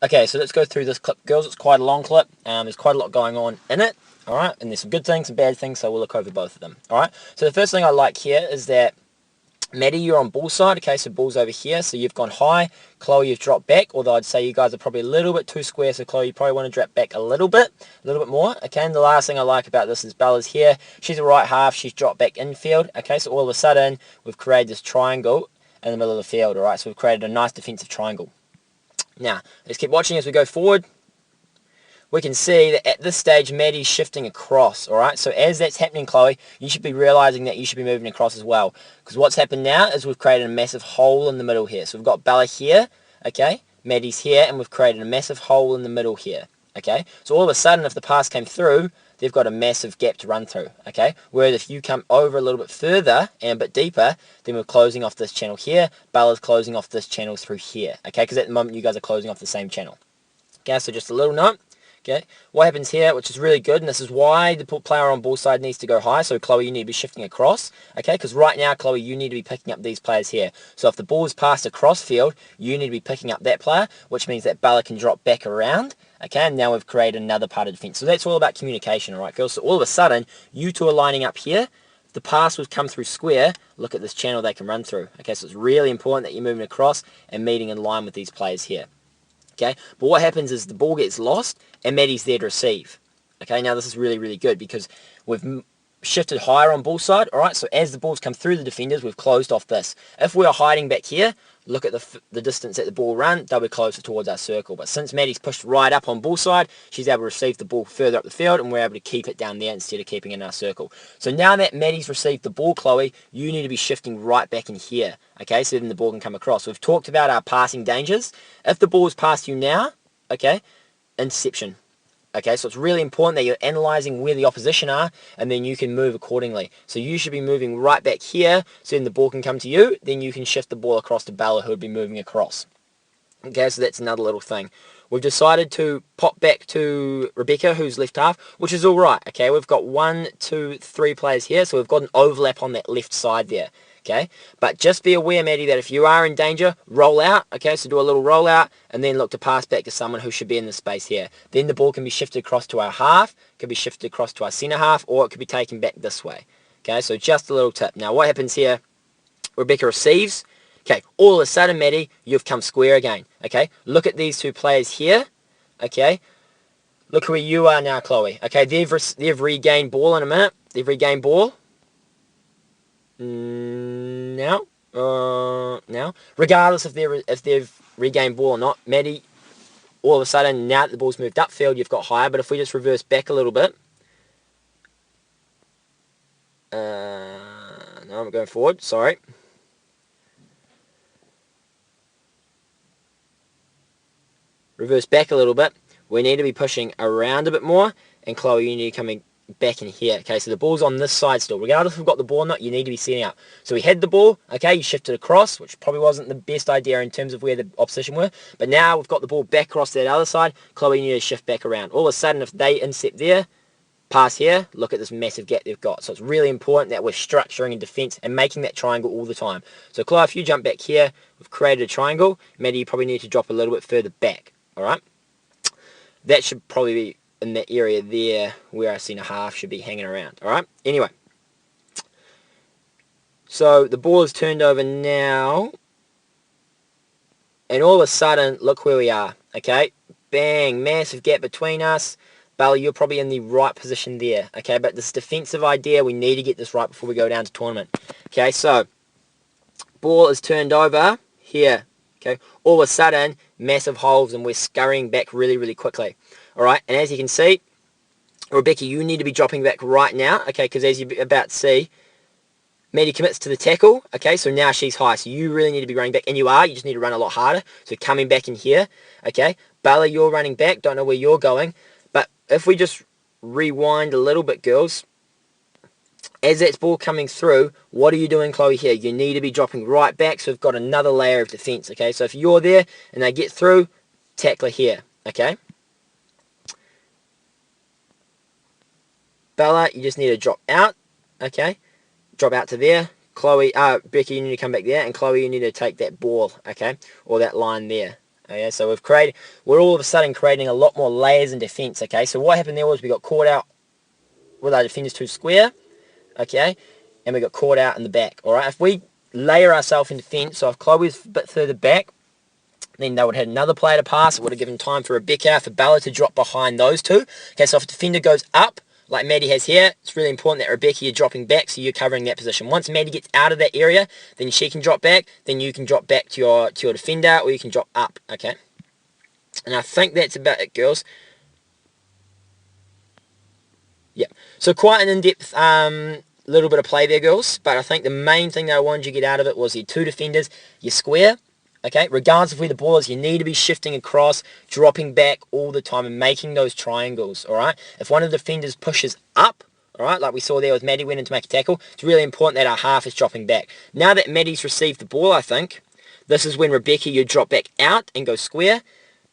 Okay, so let's go through this clip, girls. It's quite a long clip. There's quite a lot going on in it. All right, and there's some good things and bad things, so we'll look over both of them. All right, so the first thing I like here is that Maddie, you're on ball side. Okay, so ball's over here, so you've gone high. Chloe, you've dropped back, although I'd say you guys are probably a little bit too square, so Chloe, you probably want to drop back a little bit more. Okay, and the last thing I like about this is Bella's here. She's a right half. She's dropped back infield. Okay, so all of a sudden, we've created this triangle in the middle of the field. All right, so we've created a nice defensive triangle. Now, let's keep watching as we go forward. We can see that at this stage, Maddie's shifting across, all right? So as that's happening, Chloe, you should be realizing that you should be moving across as well. Because what's happened now is we've created a massive hole in the middle here. So we've got Bella here, okay? Maddie's here, and we've created a massive hole in the middle here, okay? So all of a sudden, if the pass came through, they've got a massive gap to run through, okay? Whereas if you come over a little bit further and a bit deeper, then we're closing off this channel here. Bella's closing off this channel through here, okay? Because at the moment, you guys are closing off the same channel. Okay, so just a little note. Okay, what happens here, which is really good, and this is why the player on ball side needs to go high. So Chloe, you need to be shifting across, okay? Because right now, Chloe, you need to be picking up these players here. So if the ball is passed across field, you need to be picking up that player, which means that Bella can drop back around, okay? And now we've created another part of defense. So that's all about communication, all right, girls? So all of a sudden, you two are lining up here. If the pass would come through square, look at this channel they can run through. Okay, so it's really important that you're moving across and meeting in line with these players here. Okay, but what happens is the ball gets lost and Maddie's there to receive. Okay, now this is really, really good because we've shifted higher on ball side. All right, so as the balls come through the defenders, we've closed off this. If we are hiding back here, look at the distance that the ball run, they'll be closer towards our circle. But since Maddie's pushed right up on ball side, she's able to receive the ball further up the field and we're able to keep it down there instead of keeping it in our circle. So now that Maddie's received the ball, Chloe, you need to be shifting right back in here. Okay, so then the ball can come across. We've talked about our passing dangers. If the ball is past you now, okay, interception. Okay, so it's really important that you're analysing where the opposition are and then you can move accordingly. So you should be moving right back here so then the ball can come to you. Then you can shift the ball across to Bella who would be moving across. Okay, so that's another little thing. We've decided to pop back to Rebecca, who's left half, which is all right. Okay, we've got 1, 2, 3 players here, so we've got an overlap on that left side there. Okay, but just be aware, Maddie, that if you are in danger, roll out. Okay, so do a little roll out and then look to pass back to someone who should be in the space here. Then the ball can be shifted across to our half, could be shifted across to our centre half, or it could be taken back this way. Okay, so just a little tip. Now, what happens here? Rebecca receives. Okay, all of a sudden, Maddie, you've come square again. Okay, look at these two players here. Okay, look where you are now, Chloe. Okay, they've regained ball in a minute. They've regained ball. Now, regardless if they've regained ball or not, Maddie, all of a sudden, now that the ball's moved upfield, you've got higher. But if we just reverse back a little bit, no, I'm going forward. Sorry. Reverse back a little bit. We need to be pushing around a bit more, and Chloe, you need to come back in here. Okay, so the ball's on this side still. Regardless if we've got the ball or not, you need to be setting up. So we had the ball, okay, you shifted across, which probably wasn't the best idea in terms of where the opposition were, but now we've got the ball back across that other side. Chloe, you need to shift back around. All of a sudden, if they intercept there, pass here, look at this massive gap they've got. So it's really important that we're structuring in defense and making that triangle all the time. So Chloe, if you jump back here, we've created a triangle. Maddie, you probably need to drop a little bit further back. Alright, that should probably be in that area there where our centre half should be hanging around. Alright, anyway, so the ball is turned over now, and all of a sudden, look where we are. Okay, bang, massive gap between us. Bella, you're probably in the right position there. Okay, but this defensive idea, we need to get this right before we go down to tournament. Okay, so ball is turned over here. Okay, all of a sudden, massive holes and we're scurrying back really, really quickly. Alright, and as you can see, Rebecca, you need to be dropping back right now, okay, because as you're about to see, Maddie commits to the tackle, okay, so now she's high, so you really need to be running back, and you are, you just need to run a lot harder, so coming back in here, okay, Bella, you're running back, don't know where you're going, but if we just rewind a little bit, girls, as that ball coming through, what are you doing, Chloe, here? You need to be dropping right back, so we've got another layer of defense, okay? So if you're there and they get through, tackler here, okay? Bella, you just need to drop out, okay? Drop out to there. Chloe, Becky, you need to come back there, and Chloe, you need to take that ball, okay? Or that line there, Okay, so we're all of a sudden creating a lot more layers in defence. Okay, so what happened there was we got caught out with our defenders too square. Okay, and we got caught out in the back. All right, if we layer ourselves in defence, so if Chloe's a bit further back, then they would have had another player to pass. It would have given time for Rebecca, for Bella to drop behind those two. Okay, so if a defender goes up, like Maddie has here, it's really important that Rebecca, you're dropping back, so you're covering that position. Once Maddie gets out of that area, then she can drop back, then you can drop back to your defender, or you can drop up, okay? And I think that's about it, girls. Yeah, so quite an in-depth little bit of play there, girls, but I think the main thing that I wanted you to get out of it was your two defenders, your square. Okay, regardless of where the ball is, you need to be shifting across, dropping back all the time and making those triangles, all right? If one of the defenders pushes up, all right, like we saw there with Maddie went in to make a tackle, it's really important that our half is dropping back. Now that Maddie's received the ball, I think, this is when Rebecca, you drop back out and go square.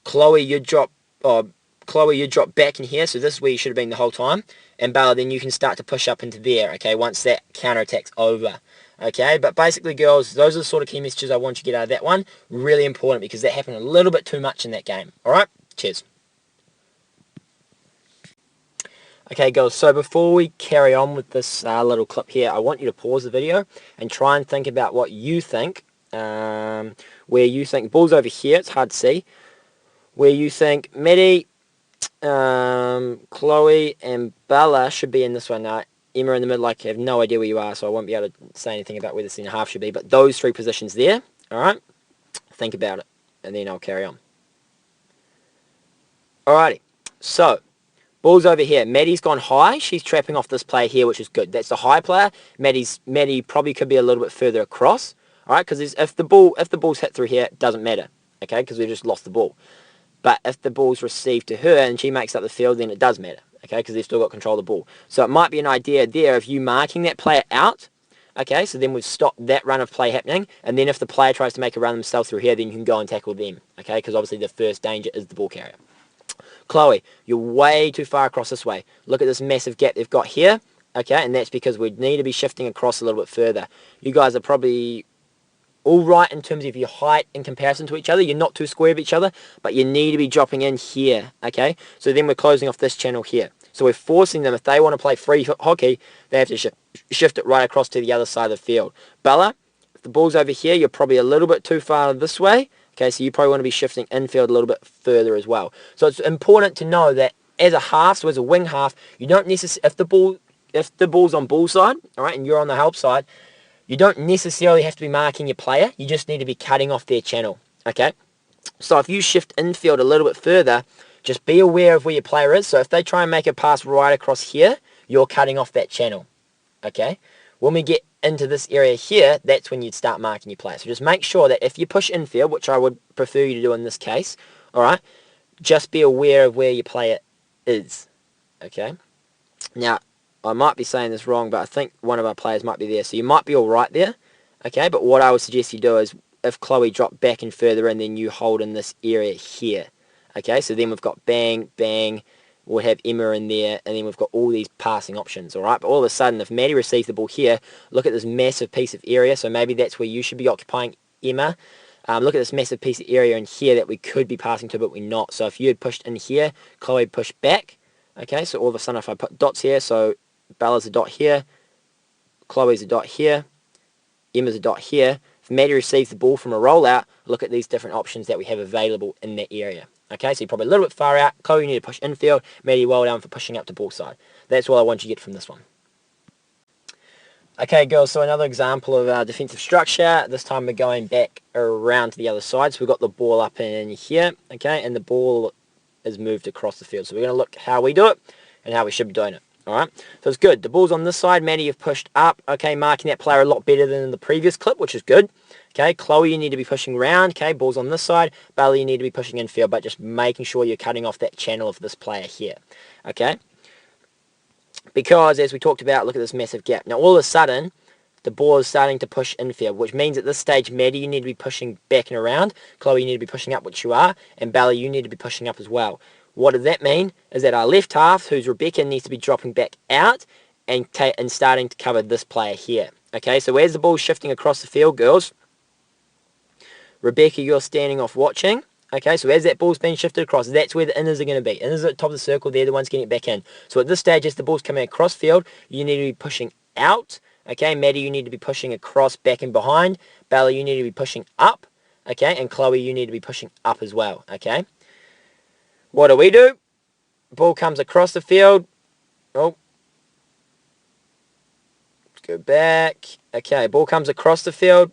Chloe, you drop back in here, so this is where you should have been the whole time. And Bella, then you can start to push up into there, okay, once that counter-attack's over. Okay, but basically, girls, those are the sort of key messages I want you to get out of that one. Really important because that happened a little bit too much in that game. All right, cheers. Okay, girls, so before we carry on with this little clip here, I want you to pause the video and try and think about what you think, where you think, ball's over here, it's hard to see, where you think Maddie, Chloe, and Bella should be in this one. Now, Emma in the middle, I have no idea where you are, so I won't be able to say anything about where the centre half should be. But those three positions there, alright? Think about it, and then I'll carry on. Alrighty, so, ball's over here. Maddie's gone high. She's trapping off this player here, which is good. That's the high player. Maddie probably could be a little bit further across, alright? Because if the ball's hit through here, it doesn't matter, okay? Because we've just lost the ball. But if the ball's received to her and she makes up the field, then it does matter. Okay, because they've still got control of the ball. So it might be an idea there of you marking that player out. Okay, so then we've stopped that run of play happening. And then if the player tries to make a run themselves through here, then you can go and tackle them. Okay, because obviously the first danger is the ball carrier. Chloe, you're way too far across this way. Look at this massive gap they've got here. Okay, and that's because we need to be shifting across a little bit further. You guys are probably all right in terms of your height in comparison to each other. You're not too square of each other, but you need to be dropping in here, okay? So then we're closing off this channel here. So we're forcing them, if they want to play free hockey, they have to shift it right across to the other side of the field. Bella, if the ball's over here, you're probably a little bit too far this way, okay? So you probably want to be shifting infield a little bit further as well. So it's important to know that as a half, so as a wing half, you don't necessarily, if the ball's on ball side, all right, and you're on the help side, you don't necessarily have to be marking your player. You just need to be cutting off their channel, okay? So if you shift infield a little bit further, just be aware of where your player is. So if they try and make a pass right across here, you're cutting off that channel, okay? When we get into this area here, that's when you'd start marking your player. So just make sure that if you push infield, which I would prefer you to do in this case, all right, just be aware of where your player is, okay? Now, I might be saying this wrong, but I think one of our players might be there. So you might be all right there, okay? But what I would suggest you do is if Chloe dropped back and further in, then you hold in this area here, okay? So then we've got bang, bang. We'll have Emma in there, and then we've got all these passing options, all right? But all of a sudden, if Maddie receives the ball here, look at this massive piece of area. So maybe that's where you should be occupying, Emma. Look at this massive piece of area in here that we could be passing to, but we're not. So if you had pushed in here, Chloe pushed back, okay? So all of a sudden, if I put dots here, so Bella's a dot here, Chloe's a dot here, Emma's a dot here. If Maddie receives the ball from a rollout, look at these different options that we have available in that area. Okay, so you're probably a little bit far out. Chloe, you need to push infield. Maddie, well done for pushing up to ball side. That's all I want you to get from this one. Okay, girls, so another example of our defensive structure. This time we're going back around to the other side. So we've got the ball up in here, okay, and the ball is moved across the field. So we're going to look how we do it and how we should be doing it. Alright, so it's good. The ball's on this side. Maddie, you've pushed up. Okay, marking that player a lot better than in the previous clip, which is good. Okay, Chloe, you need to be pushing around. Okay, ball's on this side. Bella, you need to be pushing infield, but just making sure you're cutting off that channel of this player here. Okay, because as we talked about, look at this massive gap. Now, all of a sudden, the ball is starting to push infield, which means at this stage, Maddie, you need to be pushing back and around. Chloe, you need to be pushing up, which you are. And Bella, you need to be pushing up as well. What does that mean? Is that our left half, who's Rebecca, needs to be dropping back out and starting to cover this player here. Okay, so as the ball's shifting across the field, girls, Rebecca, you're standing off watching. Okay, so as that ball's being shifted across, that's where the inners are going to be. Inners at the top of the circle, they're the ones getting it back in. So at this stage, as the ball's coming across field, you need to be pushing out. Okay, Maddie, you need to be pushing across, back and behind. Bella, you need to be pushing up. Okay, and Chloe, you need to be pushing up as well. Okay, what do? Ball comes across the field. Oh, let's go back. Okay, ball comes across the field.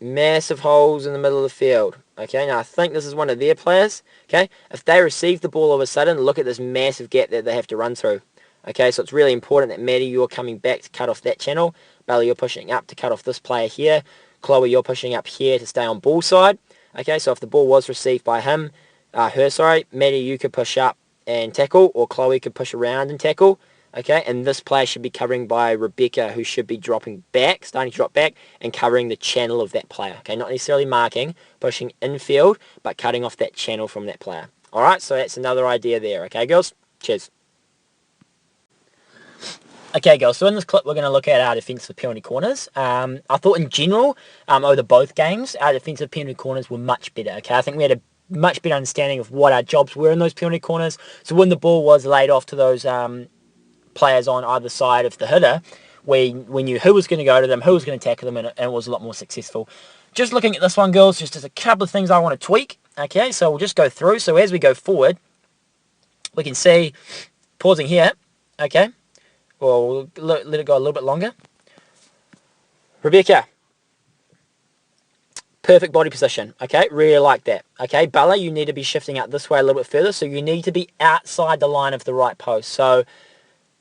Massive holes in the middle of the field. Okay, now I think this is one of their players. Okay, if they receive the ball all of a sudden, look at this massive gap that they have to run through. Okay, so it's really important that Maddie, you're coming back to cut off that channel. Bella, you're pushing up to cut off this player here. Chloe, you're pushing up here to stay on ball side. Okay, so if the ball was received by her, Maddie, you could push up and tackle, or Chloe could push around and tackle. Okay, and this player should be covering by Rebecca, who should be dropping back, starting to drop back, and covering the channel of that player. Okay, not necessarily marking, pushing infield, but cutting off that channel from that player. Alright, so that's another idea there. Okay, girls? Cheers. Okay, girls, so in this clip, we're going to look at our defensive penalty corners. I thought in general, over both games, our defensive penalty corners were much better. Okay, I think we had a much better understanding of what our jobs were in those penalty corners. So when the ball was laid off to those players on either side of the hitter, we knew who was going to go to them, who was going to tackle them, and it was a lot more successful. Just looking at this one, girls, just as a couple of things I want to tweak. Okay, so we'll just go through. So as we go forward, we can see, pausing here, okay, well, we'll let it go a little bit longer. Rebecca, perfect body position, okay, really like that. Okay, Bella, you need to be shifting out this way a little bit further, so you need to be outside the line of the right post. So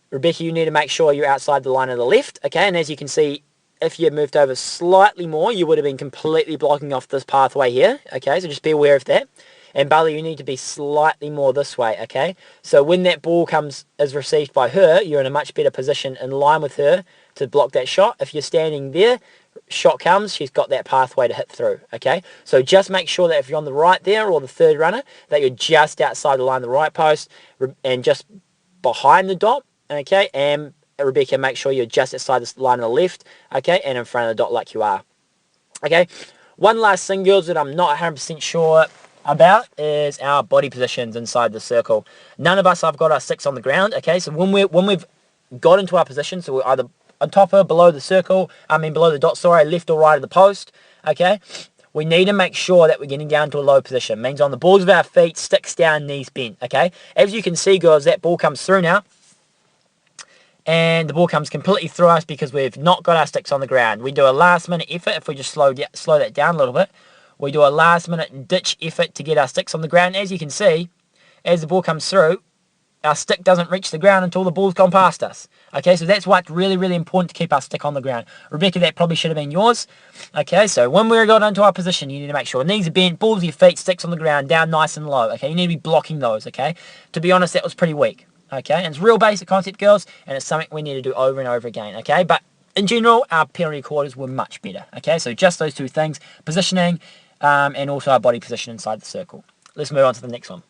Rebecca, you need to make sure you're outside the line of the left, okay, and as you can see, if you had moved over slightly more, you would have been completely blocking off this pathway here, okay, so just be aware of that. And Bella, you need to be slightly more this way, okay? So when that ball is received by her, you're in a much better position in line with her to block that shot. If you're standing there, shot comes, she's got that pathway to hit through, okay? So just make sure that if you're on the right there or the third runner, that you're just outside the line of the right post and just behind the dot, okay? And Rebecca, make sure you're just outside the line of the left, okay? And in front of the dot like you are, okay? One last thing, girls, that I'm not 100% sure about is our body positions inside the circle. None of us have got our sticks on the ground, okay? So when we've got into our position, so we're either on top or below the circle, below the dot, sorry, left or right of the post, okay? We need to make sure that we're getting down to a low position. It means on the balls of our feet, sticks down, knees bent, okay? As you can see, girls, that ball comes through now, and the ball comes completely through us because we've not got our sticks on the ground. We do a last minute effort, if we just slow that down a little bit, we do a last minute ditch effort to get our sticks on the ground. As you can see, as the ball comes through, our stick doesn't reach the ground until the ball's gone past us. Okay, so that's why it's really, really important to keep our stick on the ground. Rebecca, that probably should have been yours. Okay, so when we got into our position, you need to make sure knees are bent, balls of your feet, sticks on the ground, down nice and low. Okay, you need to be blocking those, okay? To be honest, that was pretty weak. Okay, and it's real basic concept, girls, and it's something we need to do over and over again, okay? But in general, our penalty quarters were much better. Okay, so just those two things, positioning, and also our body position inside the circle. Let's move on to the next one.